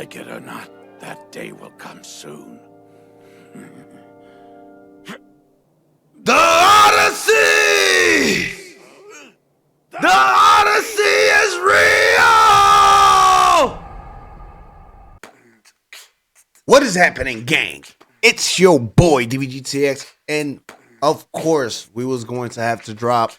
like it or not, that day will come soon. The Odyssey! The Odyssey is real! What is happening, gang? It's your boy, DVGTX, and of course, we was going to have to drop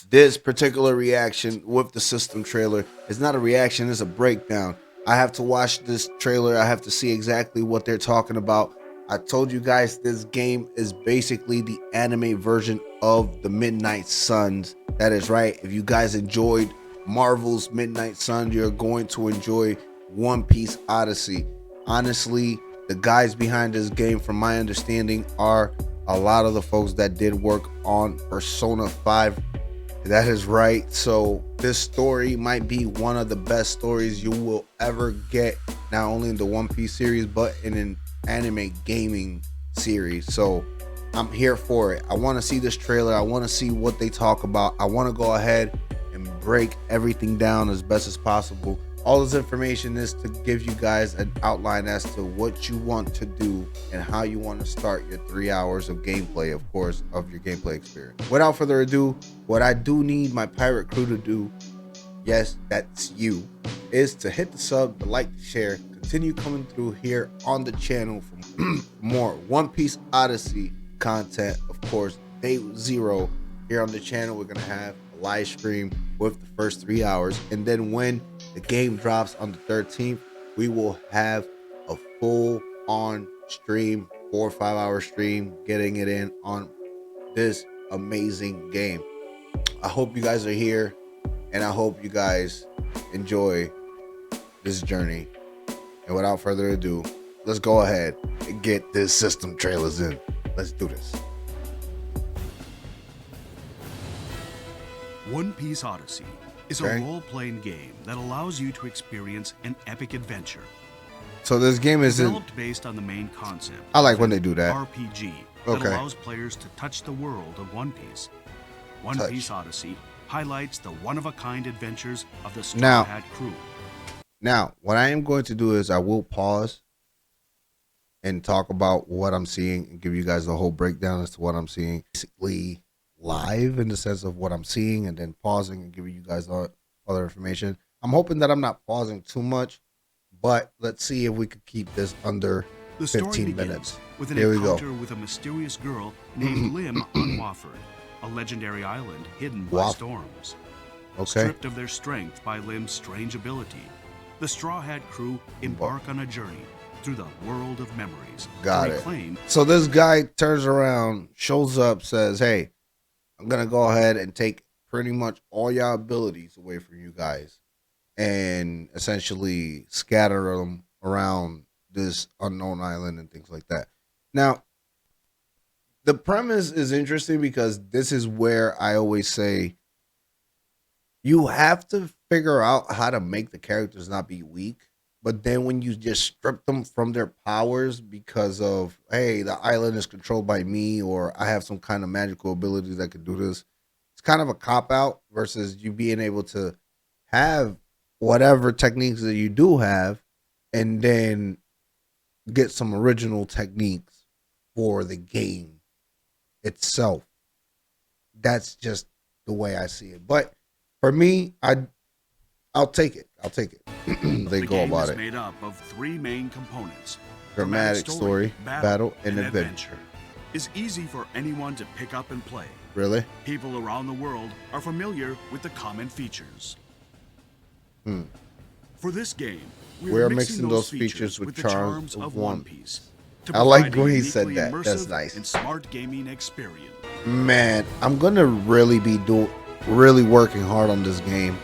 this particular reaction with the system trailer. It's not a reaction, it's a breakdown. I have to watch this trailer. I have to see exactly what they're talking about. I told you guys this game is basically the anime version of the Midnight Suns. That is right. If you guys enjoyed Marvel's Midnight Suns, you're going to enjoy One Piece Odyssey. Honestly, the guys behind this game, from my understanding, are a lot of the folks that did work on Persona 5. That is right. So this story might be one of the best stories you will ever get, not only in the One Piece series, but in an anime gaming series. So I'm here for it. I want to see this trailer. I want to see what they talk about. I want to go ahead and break everything down as best as possible. All this information is to give you guys an outline as to what you want to do and how you want to start your 3 hours of gameplay, of course, of your gameplay experience. Without further ado, what I do need my pirate crew to do, yes, that's you, is to hit the sub, the like, the share, continue coming through here on the channel for more One Piece Odyssey content. Of course, day 0 here on the channel, we're going to have a live stream with the first 3 hours, and then when the game drops on the 13th, we will have a full on stream, 4 or 5 hour stream, getting it in on this amazing game. I hope you guys are here, and I hope you guys enjoy this journey. And without further ado, let's go ahead and get this system trailers in. Let's do this. One Piece Odyssey is Okay. a role-playing game that allows you to experience an epic adventure. So this game is Developed based on the main concept. I like of when an they do that. RPG that Okay. allows players to touch the world of One Piece. One Touch. Piece Odyssey highlights the one-of-a-kind adventures of the Straw Now- Hat crew. Now, what I am going to do is I will pause and talk about what I'm seeing and give you guys the whole breakdown as to what I'm seeing. Basically live in the sense of what I'm seeing, and then pausing and giving you guys other information. I'm hoping that I'm not pausing too much, but let's see if we could keep this under The story 15 begins minutes. with an Here we go. encounter with a mysterious girl named Lim on Wofford, a legendary island hidden by Woff- storms. Okay. Stripped of their strength by Lim's strange ability, the Straw Hat crew embark on a journey through the world of memories Got to it. reclaim. So this guy turns around, shows up, says, "Hey, I'm going to go ahead and take pretty much all your abilities away from you guys and essentially scatter them around this unknown island and things like that." Now, the premise is interesting because this is where I always say you have to figure out how to make the characters not be weak. But then when you just strip them from their powers because of, hey, the island is controlled by me, or I have some kind of magical abilities that could do this, it's kind of a cop out versus you being able to have whatever techniques that you do have and then get some original techniques for the game itself. That's just the way I see it. But for me, I'll take it. I'll take it. They The go game about is it. made up of 3 main components. Dramatic story, battle, and adventure. Is easy for anyone to pick up and play. Really? People around the world are familiar with the common features. For this game, We're mixing those features with the charms charms of of One One Piece. to I like provide a when he said uniquely that. That's immersive nice. and smart gaming experience. Man, I'm gonna really be really working hard on this game.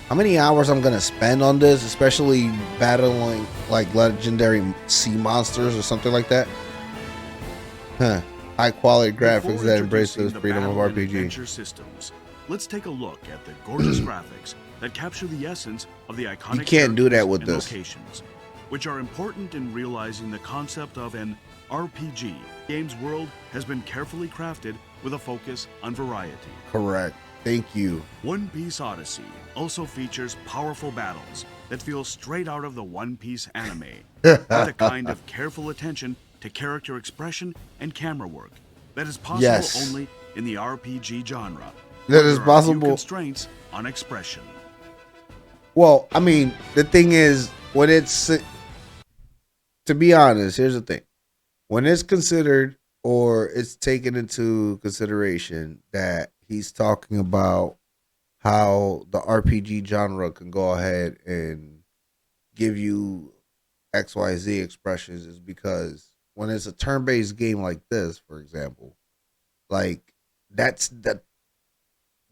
How many hours I'm gonna spend on this, especially battling like legendary sea monsters or something like that? Huh. High quality graphics Before that embrace introducing the the freedom of battle and RPG. adventure systems, let's take a look at the gorgeous graphics that capture the essence of the iconic You can't do that characters with and this. locations, which are important in realizing the concept of an RPG. Game's world has been carefully crafted with a focus on variety. Correct. Thank you. One Piece Odyssey also features powerful battles, that feels straight out of the One Piece anime, with a kind of careful attention to character expression and camera work that is possible Yes. only in the RPG genre. That where is there are few possible. constraints on expression. Well, I mean, the thing is, when it's, to be honest, here's the thing. When it's considered or it's taken into consideration that he's talking about how the RPG genre can go ahead and give you XYZ expressions, is because when it's a turn-based game like this, for example, like that's the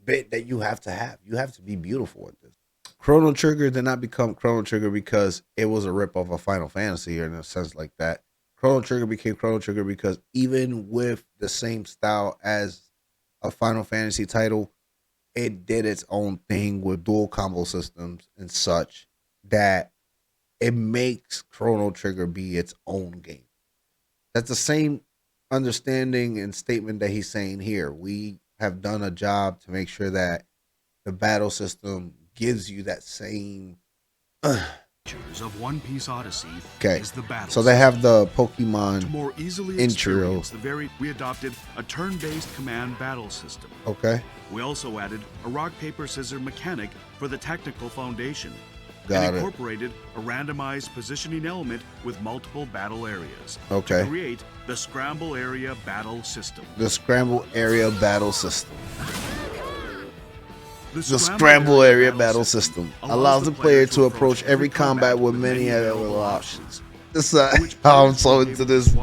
bit that you have to have. You have to be beautiful at this. Chrono Trigger did not become Chrono Trigger because it was a rip off of Final Fantasy, or in a sense like that. Chrono Trigger became Chrono Trigger because even with the same style as a Final Fantasy title, it did its own thing with dual combo systems and such that it makes Chrono Trigger be its own game. That's the same understanding and statement that he's saying here. We have done a job to make sure that the battle system gives you that same. Features of One Piece Odyssey Okay, is the battle so they have the to Pokemon more easily intro. experience we adopted a turn-based command battle system. Okay, We also added a rock, paper, scissors mechanic for the technical foundation. Got and it. incorporated a randomized positioning element with multiple battle areas. Okay. To create the Scramble Area Battle System. the Scramble Area Battle System. The Scramble Area Battle System allows the player to approach every combat with many available options. This I'm so into this.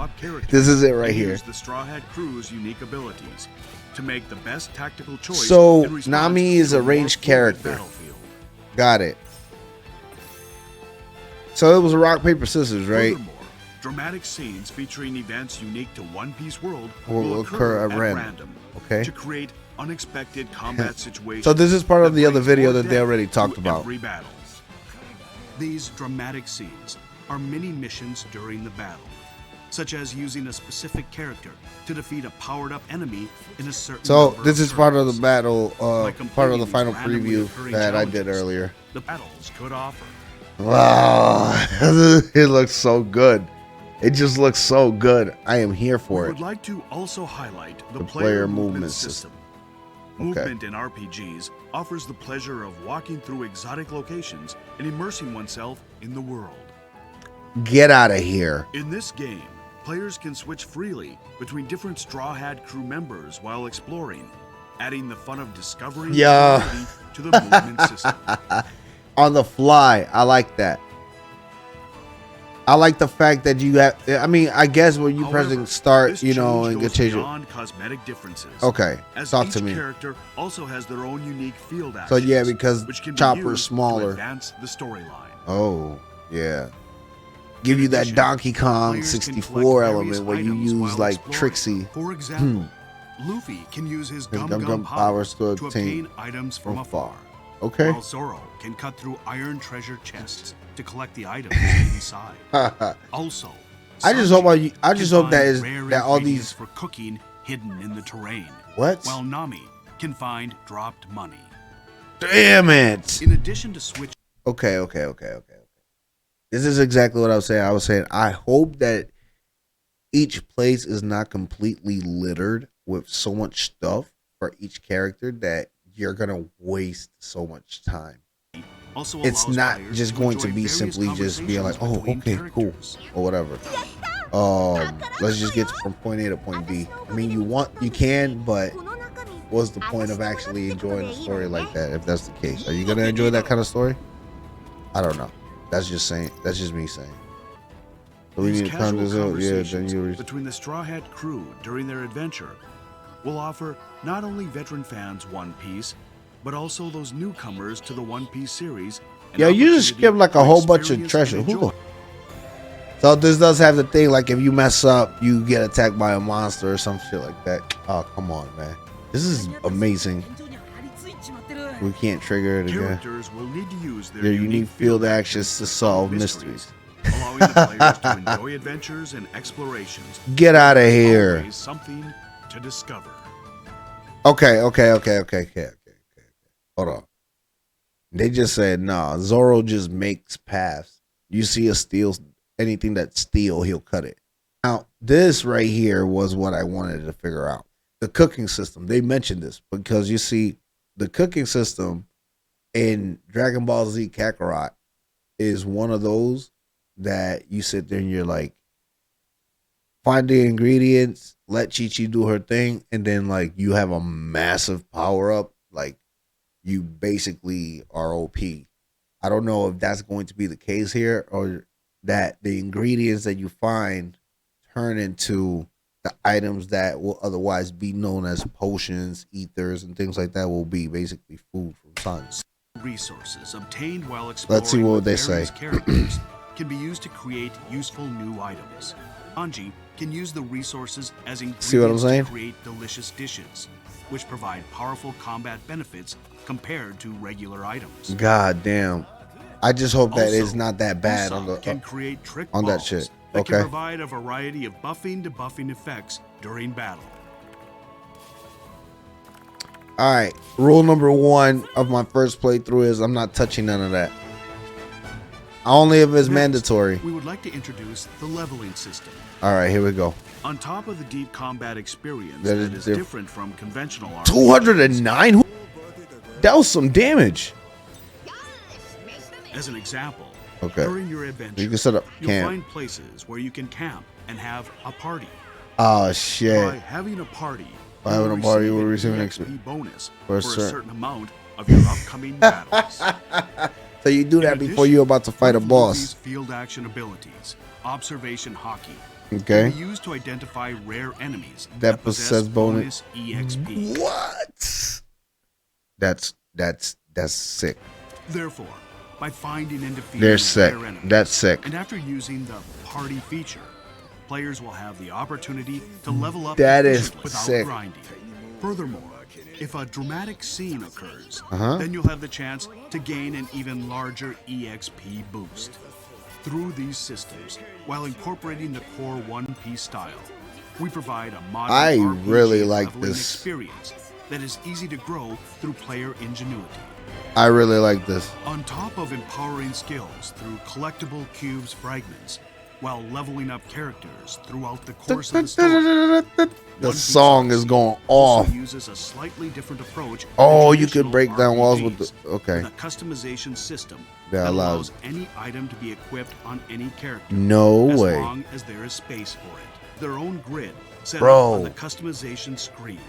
This is it right here. Use the Straw Hat Crew's unique abilities to make the best tactical choice. So, in response Nami is to a more ranged fluid character. battlefield. Got it. So it was a rock paper scissors, right? Furthermore, dramatic scenes featuring events unique to One Piece World Will occur at random. Okay. to create unexpected combat situations. So this is part of that the other brings video more that they depth already talked to about. every battle. These dramatic scenes are mini missions during the battle, such as using a specific character to defeat a powered-up enemy in a certain So number this of is part of the turns. battle, By part of the completing final these randomly preview occurring that I did challenges, earlier. The battles could offer Wow, it looks so good. It just looks so good. I am here We for would it. like to also highlight the, The player player movement movement system. system. Okay. Movement in RPGs offers the pleasure of walking through exotic locations and immersing oneself in the world. Get out of here. In this game, players can switch freely between different Straw Hat Crew members while exploring, adding the fun of discovering Yeah. the variety to the movement system. On the fly, I like that. I like the fact that you have. I mean, I guess when you However, pressing start, this you know, change and goes get change. beyond cosmetic differences. Okay, As talk each to me. character also has their own unique field actions. So yeah, because which can be Chopper's used smaller. to advance the storyline. Oh, yeah. Give you that addition, Donkey Kong Players can 64 collect element various where you items use while like exploring. Trixie. For example, Luffy can use his His Gum Gum powers to obtain items from afar. Okay. While Zoro can cut through iron treasure chests to collect the items inside. Also, I just hope Sanji I just can hope that find is rare that all ingredients these for cooking hidden in the terrain. what? While Nami can find dropped money. Damn it. In addition to switch Okay. This is exactly what I was saying. I was saying I hope that each place is not completely littered with so much stuff for each character that you're gonna waste so much time. also It's allows not players just going to enjoy be various simply just being like, oh, conversations okay, between cool, characters. or whatever. Let's just get from point A to point B. I mean, you can, but what's the point of actually enjoying a story like that if that's the case? Are you gonna enjoy that kind of story? I don't know. That's just me saying. So we These need to casual count this out. Yeah, conversations then you. between the Straw Hat Crew during their adventure will offer not only veteran fans One Piece, but also those newcomers to the One Piece series. an Yeah, you just opportunity skip like a to whole bunch of experience treasure. and Who enjoy. the? So this does have the thing like if you mess up, you get attacked by a monster or some shit like that. Oh come on, man! This is amazing. We can't trigger it again. Characters will need to use Their unique field actions to solve mysteries. allowing the players to enjoy adventures and explorations. Get out of here. Always something to discover. Okay. Hold on. They just said, nah, Zoro just makes paths. You see a steel, anything that's steel, he'll cut it. Now, this right here was what I wanted to figure out. The cooking system. They mentioned this because you see, the cooking system in Dragon Ball Z Kakarot is one of those that you sit there and you're like, find the ingredients, let Chi Chi do her thing, and then like you have a massive power up. Like you basically are OP. I don't know if that's going to be the case here or that the ingredients that you find turn into the items that will otherwise be known as potions, ethers, and things like that will be basically food from science. Resources obtained while exploring Let's see what they say. characters can be used to create useful new items. Anji can use the resources as See what I'm ingredients saying? to create delicious dishes, which provide powerful combat benefits compared to regular items. God damn. I just hope that Also, it's not that bad on Usopp the can create trick on that balls shit. that can Okay. provide a variety of buffing to buffing effects during battle. All right. Rule number 1 of my first playthrough is I'm not touching none of that. Only if it's Next, mandatory. We would like to introduce the leveling system. All right, here we go. On top of the deep combat experience That that is is different from conventional RPGs, 209? That was some damage. as an example, Okay. during your adventure, You can set up you'll camp. find places where you can camp and have a party. Oh By shit. having a party, By having a party, you will receive an an XP bonus for for a a certain- certain amount of your upcoming battles. So you do that In before addition, you're about to fight a one of boss. Luffy's field action abilities, observation hockey, Okay. can be used to identify rare enemies That possess bonus. EXP. What? That's sick. Therefore, by finding and defeating They're sick. rare enemies, That's sick. and after using the party feature, players will have the opportunity to level up That is efficiently without sick. grinding. Furthermore, if a dramatic scene occurs, Uh-huh. then you'll have the chance to gain an even larger EXP boost. Through these systems, while incorporating the core One Piece style, we provide a modern I RPG really like leveling this. experience that is easy to grow through player ingenuity. I really like this. On top of empowering skills through collectible cubes fragments, while leveling up characters throughout the course of the story, The song is going also off. uses a slightly different approach. Oh, than you could traditional break down walls with RPGs, the okay. with a customization system That that allows- allows any item to be equipped on any character, No as way. long as there is space for it. Their own grid set Bro. up on the customization screen.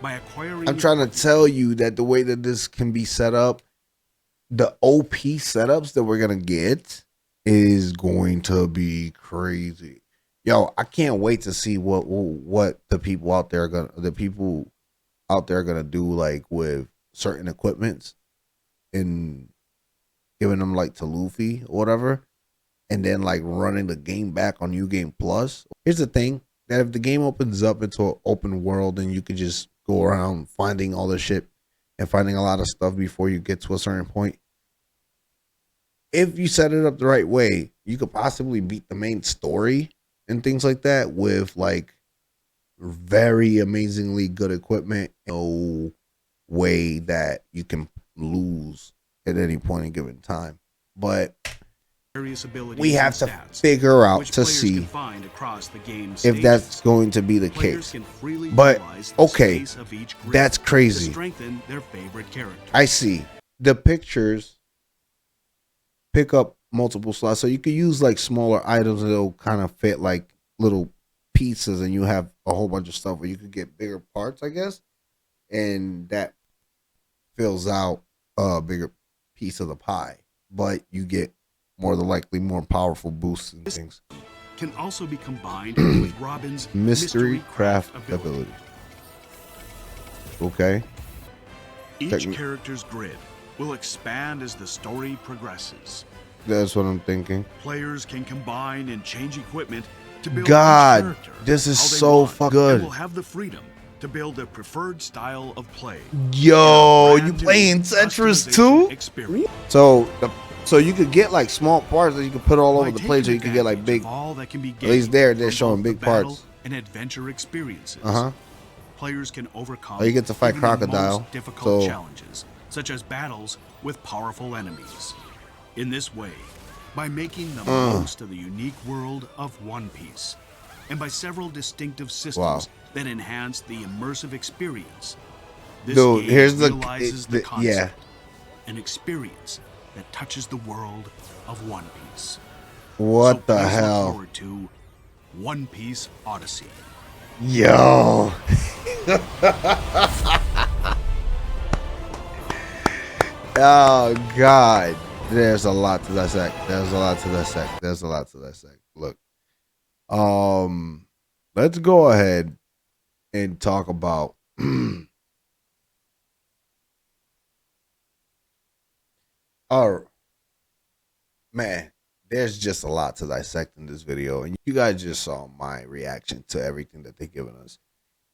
By acquiring, I'm trying to tell you that the way that this can be set up, the OP setups that we're gonna get is going to be crazy. Yo, I can't wait to see what the people out there are gonna do like with certain equipments and giving them like to Luffy or whatever, and then like running the game back on New Game Plus. Here's the thing: that if the game opens up into an open world and you can just go around finding all the shit and finding a lot of stuff before you get to a certain point, if you set it up the right way, you could possibly beat the main story and things like that with like very amazingly good equipment. No way that you can lose at any point in given time. But various abilities we have to and stats, figure out which to players see can find across the game's if that's stages. going to be the Players case. can freely But, utilize the okay, space of each grid that's crazy. to strengthen their favorite character. I see. The pictures pick up multiple slots. So you could use like smaller items that'll kind of fit like little pieces, and you have a whole bunch of stuff where you could get bigger parts, I guess. And that fills out a bigger piece of the pie. But you get more than likely more powerful boosts and things. Can also be combined with Robin's Mystery craft ability. Okay. Each Techni- character's grid will expand as the story progresses. That's what I'm thinking. Players can combine and change equipment to build God, each character this is how they so want, fucking good. And will have the freedom to build their preferred style of play. Yo, In a you brand playing new Tetris customization too? experience. So you could get like small parts that you could put all By over the taking place, so you could get like advantage big. of all that can be At least gained they're from showing both the big battle parts. and adventure experiences. Uh huh. Players can overcome Oh, you get to fight even the Crocodile, most difficult so challenges such as battles with powerful enemies. In this way, by making the most of the unique world of One Piece, and by several distinctive systems Wow. that enhance the immersive experience, this Dude, game here's realizes the yeah. concept, an experience that touches the world of One Piece. So What the please look hell? forward to One Piece Odyssey. Yo. Oh God. There's a lot to dissect. There's a lot to dissect. There's a lot to dissect. Look. Let's go ahead and talk about oh man, there's just a lot to dissect in this video. And you guys just saw my reaction to everything that they've given us.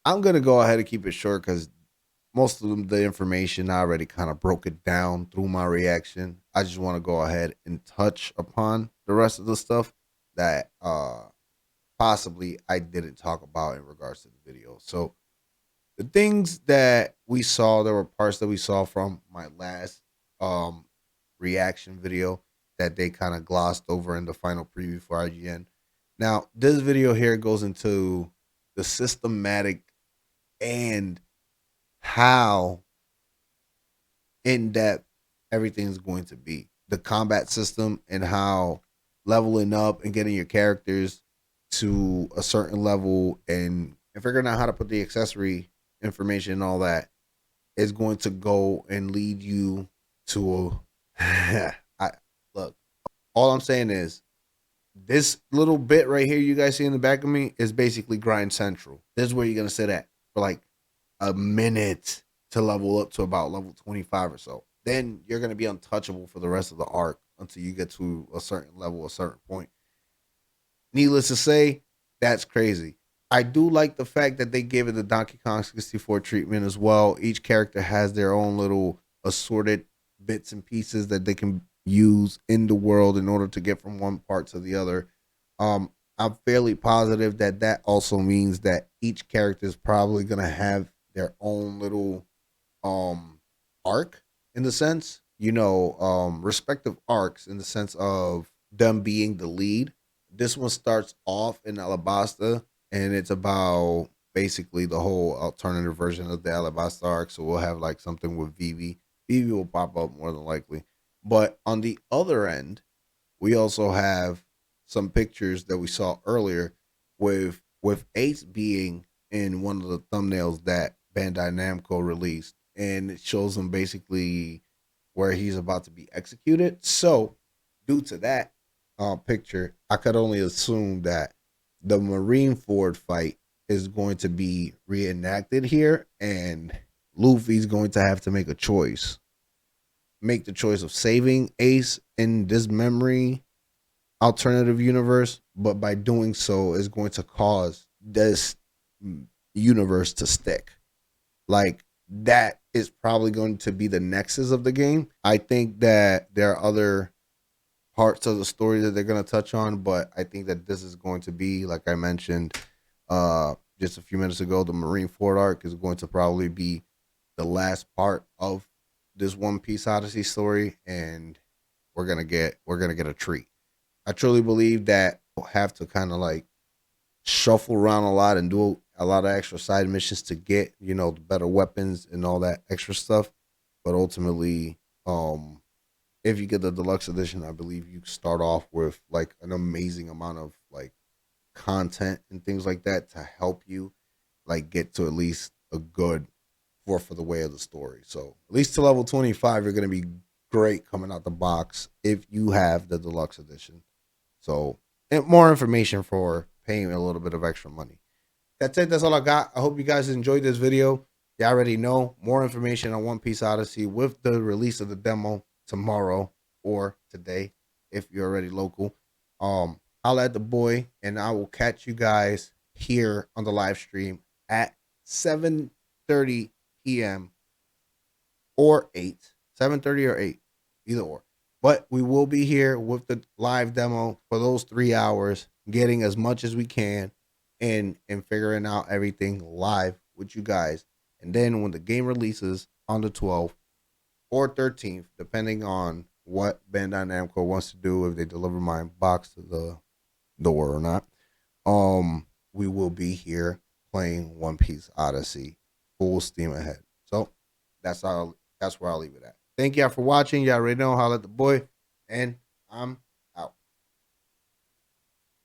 I'm gonna go ahead and keep it short because most of the information I already kind of broke it down through my reaction. I just want to go ahead and touch upon the rest of the stuff that possibly I didn't talk about in regards to the video. So the things that we saw, there were parts that we saw from my last um reaction video that they kind of glossed over in the final preview for IGN. Now, this video here goes into the systematic and how in depth everything's going to be. The combat system and how leveling up and getting your characters to a certain level and figuring out how to put the accessory information and all that is going to go and lead you to a I look, all I'm saying is this little bit right here you guys see in the back of me is basically grind central. This is where you're gonna sit at for like a minute to level up to about level 25 or so. Then you're going to be untouchable for the rest of the arc until you get to a certain level, a certain point. Needless to say, that's crazy. I do like the fact that they gave it the Donkey Kong 64 treatment as well. Each character has their own little assorted bits and pieces that they can use in the world in order to get from one part to the other. I'm fairly positive that that also means that each character is probably going to have their own little arc in the sense, respective arcs in the sense of them being the lead. This one starts off in Alabasta and it's about basically the whole alternative version of the Alabasta arc. So we'll have like something with Vivi. Vivi will pop up more than likely. But on the other end, we also have some pictures that we saw earlier with Ace being in one of the thumbnails that Bandai Namco released, and it shows him basically where he's about to be executed. So, due to that picture, I could only assume that the Marineford fight is going to be reenacted here, and Luffy's going to have to make a choice. Make the choice of saving Ace in this memory alternative universe, but by doing so is going to cause this universe to stick. Like that is probably going to be the nexus of the game. I think that there are other parts of the story that they're going to touch on, but I think that this is going to be, like I mentioned just a few minutes ago, the Marineford arc is going to probably be the last part of this One Piece Odyssey story, and we're gonna get a treat. I truly believe that we'll have to kind of like shuffle around a lot and do a lot of extra side missions to get, the better weapons and all that extra stuff. But ultimately, if you get the deluxe edition, I believe you start off with like an amazing amount of like content and things like that to help you like get to at least a good fourth of the way of the story. So at least to level 25, you're going to be great coming out the box if you have the deluxe edition. So, and more information for paying a little bit of extra money. That's it. That's all I got. I hope you guys enjoyed this video. You already know more information on One Piece Odyssey with the release of the demo tomorrow or today if you're already local. I'll add the boy and I will catch you guys here on the live stream at 7:30 p.m. or 8, 7:30 or 8, either or. But we will be here with the live demo for those 3 hours, getting as much as we can and figuring out everything live with you guys. And then when the game releases on the 12th or 13th, depending on what Bandai Namco wants to do, if they deliver my box to the door or not. We will be here playing One Piece Odyssey full steam ahead. So that's where I'll leave it at. Thank y'all for watching. Y'all already know how at the boy, and I'm